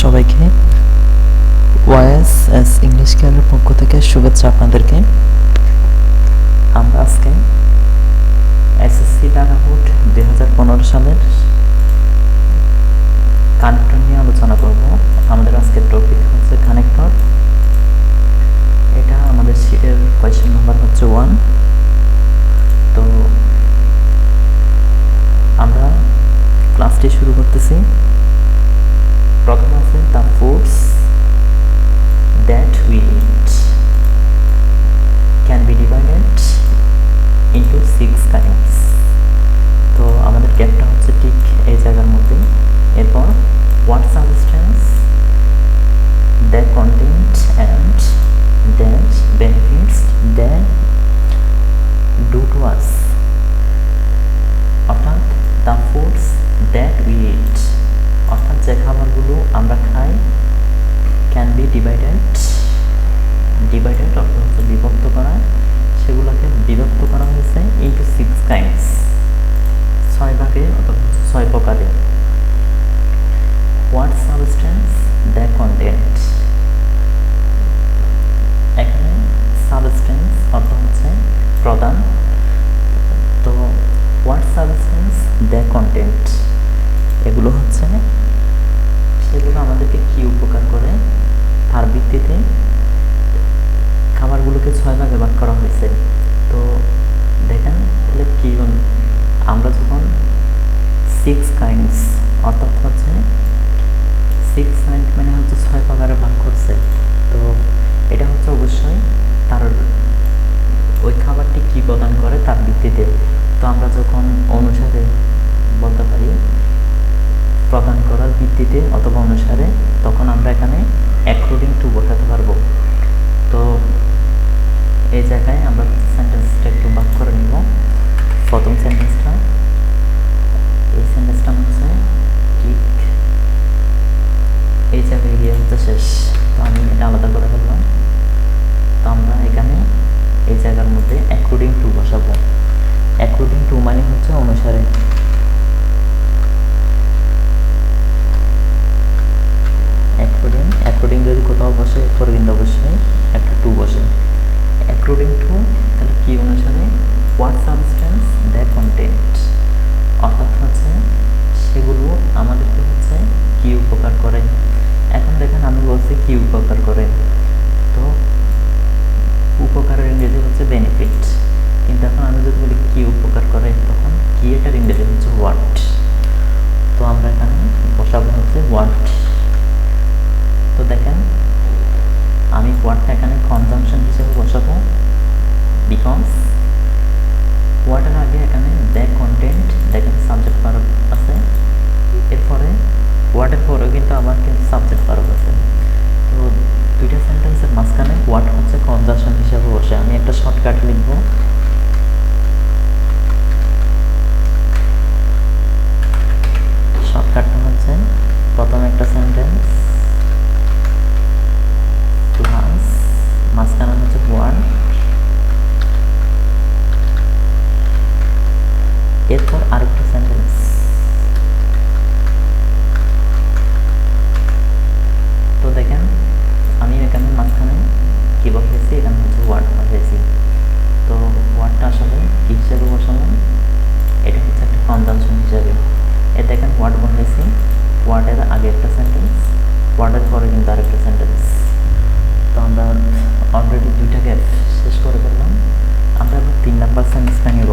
সবাইকে ওয়াইএস ইংলিশ কেয়ারের পক্ষ থেকে শুভেচ্ছা আপনাদেরকে। আমরা আজকে এসএসসি ঢাকা বোর্ড 2015 সালের কানেক্টর নিয়ে আলোচনা করব। আমাদের আজকের টপিক হচ্ছে কানেক্টর। এটা আমাদের শীটের কোয়েশ্চেন নাম্বার হচ্ছে 1। তো আমরা ক্লাসটি শুরু করতেছি। প্রথম আছে the foods that we eat can be divided into 6 times. তো আমাদের গ্যাপটা হচ্ছে ঠিক এই জায়গার মধ্যে। এরপর what substance the content and that benefits the do to us, অর্থাৎ the foods that we eat অর্থাৎ যে খাবারগুলো আমরা খাই ক্যান বি ডিভাইডেড অর্থ হচ্ছে বিভক্ত করা, সেগুলোকে বিভক্ত করা হয়েছে ইন্টু 6 কাইন্ডস, 6 ভাগে অথবা 6 প্রকারে। হোয়াট সাবস্টেন্স দ্য কন্টেন্ট, এখানে সাবস্টেন্স অর্থ হচ্ছে প্রধান। তো হোয়াট সাবস্টেন্স দ্য কন্টেন্ট এগুলো হচ্ছে সেগুলো আমাদেরকে কি উপকার করে তার ভিত্তিতে খাবারগুলোকে 6 ভাগে ভাগ করা হয়েছে। তো দেখেন তাহলে কি আমরা যখন 6 কাইন্ডস অর্থাৎ হচ্ছে 6 কাইন্ড মানে হচ্ছে 6 প্রকারে ভাগ করছে। তো এটা হচ্ছে অবশ্যই তার ওই খাবারটি কি প্রদান করে তার ভিত্তিতে। তো আমরা যখন অনুসারে বলতে পারি প্রদান করার ভিত্তিতে অথবা অনুসারে, তখন আমরা এখানে অ্যাকর্ডিং টু বসাতে পারবো। তো এই জায়গায় আমরা সেন্টেন্সটা একটু ভাগ করে নিব। প্রথম সেন্টেন্সটা, এই সেন্টেন্সটা হচ্ছে ঠিক এই জায়গায় গিয়ে হচ্ছে শেষ। তো আমি এটা আলাদা করে ফেললাম। তো আমরা এখানে এই জায়গার মধ্যে অ্যাকর্ডিং টু বসাবো। অ্যাকর্ডিং টু মানে হচ্ছে অনুসারে। অ্যাকর্ডিং যদি কোথাও বসে এরপরে কিন্তু অবশ্যই একটা টু বসে। অ্যাকর্ডিং টু তাহলে কি অনুসারে, হোয়াট সাবস্টেন্স দ্য কন্টেন্ট অর্থাৎ হচ্ছে সেগুলো আমাদেরকে হচ্ছে কি উপকার করে। এখন দেখেন আমি বলছি কি উপকার করে, তো উপকারের ইংরেজি হচ্ছে বেনিফিট, কিন্তু এখন আমি যদি বলি কি উপকার করে তখন কি এটার ইংরেজি হচ্ছে হোয়াট। তো আমরা এখানে বসাবো হচ্ছে হোয়াট। তো দেখেন আমি হোয়াটটা এখানে কনজাংশন হিসেবে বসাবো, বিকজ হোয়াটের আগে এখানে দ্য কন্টেন্ট দেখেন সাবজেক্ট ভার্ব আছে, এরপরে হোয়াটের পরেও কিন্তু আমার কিন্তু সাবজেক্ট ভার্ব আছে। তো দুইটা সেন্টেন্সের মাঝখানে হোয়াট হচ্ছে কনজাংশন হিসেবে বসে। আমি একটা শর্টকাট লিখবো, শর্টকাটটা হচ্ছে প্রথমে একটা সেন্টেন্স প্লাস মাঝখানে হচ্ছে হোয়াট, এরপর আরেকটা সেন্টেন্স। তো দেখেন আমি এখানে মাঝখানে কি বসেছি, এখানে হচ্ছে হোয়াট বসেছি। তো হোয়াটটা আসলে কি হিসাবে বসালাম, এটা হচ্ছে একটা কনজাংশন হিসাবে। এ দেখেন হোয়াট বসেছি, হোয়াটের আগে একটা সেন্টেন্স, হোয়াটের পরে কিন্তু আরেকটা সেন্টেন্স। তো আমরা অলরেডি দুইটা গ্যাপ শেষ করে ফেললাম। আমরা এবার 3 নাম্বার সেন্টেন্সটা নিব।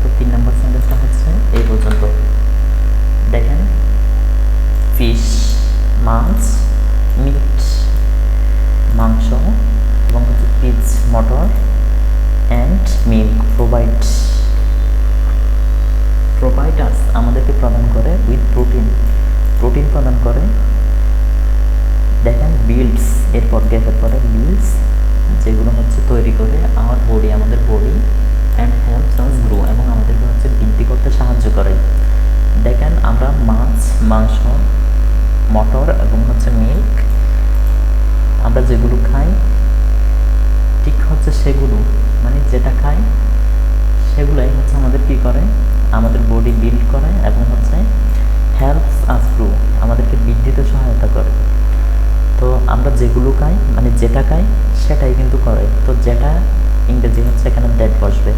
তো 3 নাম্বার সেন্টেন্সটা হচ্ছে এই পর্যন্ত। দেখেন ফিশ, মাছ, মিট মাংস, এবং হচ্ছে peas motor, and milk provide আস আমাদেরকে প্রদান করে উইথ প্রোটিন প্রদান করে। দেখেন বিল্ডস এরপর গ্যাপের পরে বিল্ডস যেগুলো হচ্ছে তৈরি করে আমার বডি, আমাদের body, and helps us grow এবং আমাদেরকে হচ্ছে বৃদ্ধি করতে সাহায্য করে। দেখেন আমরা মাছ, মাংস, মটর এবং হচ্ছে মিল্ক আমরা যেগুলো খাই ঠিক হচ্ছে সেগুলো মানে যেটা খাই সেগুলোই হচ্ছে আমাদের কি করে, আমাদের বডি বিল্ড করে এবং হচ্ছে হেল্পস আস গ্রো, আমাদেরকে বৃদ্ধিতে সহায়তা করে। তো আমরা যেগুলো খাই মানে যেটা খাই সেটাই কিন্তু করে। তো যেটা ইংরেজি হচ্ছে এখানে দ্যাট বসবে,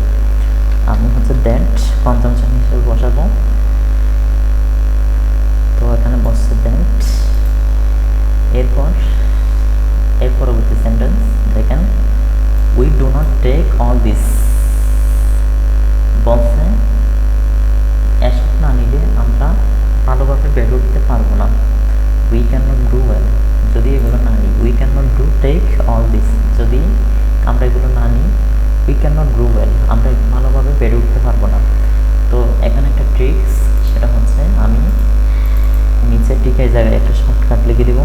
আমি হচ্ছে দ্যাট কনজাংশন হিসেবে বসাবো। তো এখানে বসছে দ্যাট। এর পরবর্তী সেন্টেন্স দেখেন, we do not take all this, বলছে এসব না নিলে আমরা ভালোভাবে বেড়ে উঠতে পারবো না। We can not do well, যদি এগুলো না নিই, we can not do take all this, যদি আমরা এগুলো না নিই, we can not do well, আমরা ভালোভাবে বেড়ে উঠতে পারবো না। তো এখানে একটা ট্রিক্স, সেটা হচ্ছে আমি নিচে টিকে জায়গায় একটা শর্টকাট লিখে দিব।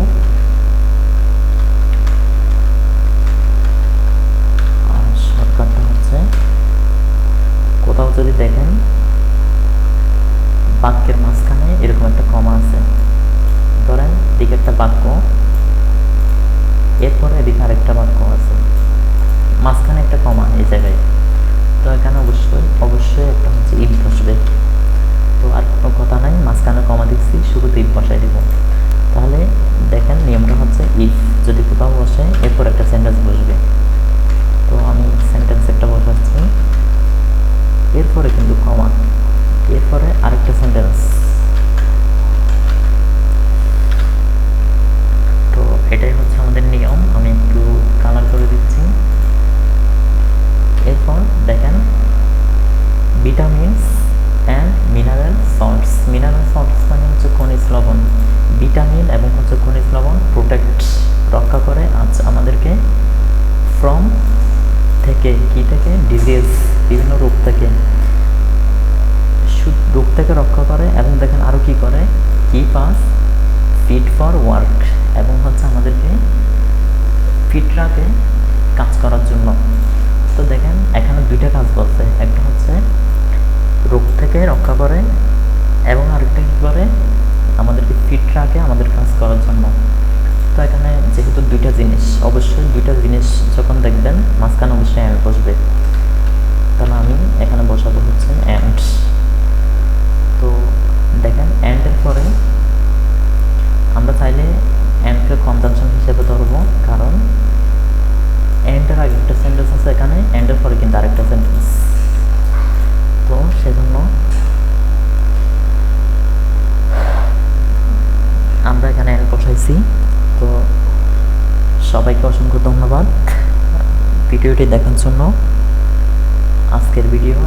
আর শর্টকাটটা হচ্ছে, কোথাও যদি দেখেন বাক্যের মাঝখানে এরকম একটা কমা আছে, ধরেন দিকে একটা বাক্য, এরপরে এদিকে আরেকটা বাক্য আছে, মাঝখানে একটা কমা এই জায়গায়, তো এখানে অবশ্যই একটা হচ্ছে ইফ বসবে। তো আর কোনো কথা নাই, মাঝখানে কমা দিচ্ছি, শুরুতে ইফ বসাই দিব। তাহলে দেখেন নিয়মটা হচ্ছে ইফ যদি কোথাও বসে এরপর একটা সেন্টেন্স বসবে। তো আমি সেন্টেন্স একটা বসাচ্ছি, এরপরে কিন্তু কমা, এরপরে আরেকটা সেন্টেন্স। তো এটাই হচ্ছে আমাদের নিয়ম, আমি একটু কালার করে দিচ্ছি। এরপর দেখেন vitamins and mineral salts, mineral salts মানে হচ্ছে খনিজ লবণ, ভিটামিন এবং হচ্ছে খনিজ লবণ প্রোটেক্ট রক্ষা করে আজ আমাদেরকে ফ্রম থেকে, কি থেকে, ডিজিজ বিভিন্ন রোগ থেকে, রোগ থেকে রক্ষা করে। এবং দেখেন আরও কি করে, keep us fit for work, এবং হচ্ছে আমাদেরকে ফিট রাখে কাজ করার জন্য। তো দেখেন এখানে দুইটা কাজ বলছে, একটা হচ্ছে রোগ থেকে রক্ষা করে এবং আরেকটা কী করে, আমাদেরকে ফিট রাখে আমাদের কাজ করার জন্য। তো এখানে যেহেতু দুইটা জিনিস, অবশ্যই দুইটা জিনিস যখন দেখবেন মাঝখানে অবশ্যই অ্যান্ড বসবে, তাহলে আমি এখানে বসাবো হচ্ছে অ্যান্ড। তো দেখেন অ্যান্ডের পরে আমরা চাইলে অ্যান্ডকে কনজাংশন হিসেবে ধরবো, কারণ অ্যান্ডের আগে একটা সেন্টেন্স আছে এখানে, অ্যান্ডের পরে কিন্তু আরেকটা সেন্টেন্স। তো সেজন্য আমরা এখানে অ্যান্ড বসাইছি। তো সবাইকে অসংখ্য ধন্যবাদ ভিডিওটি দেখার জন্য। আজকের ভিডিও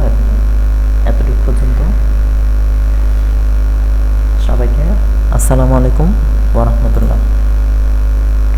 এতটুকু পর্যন্ত। সবাইকে আসসালামু আলাইকুম ওয়া রাহমাতুল্লাহ।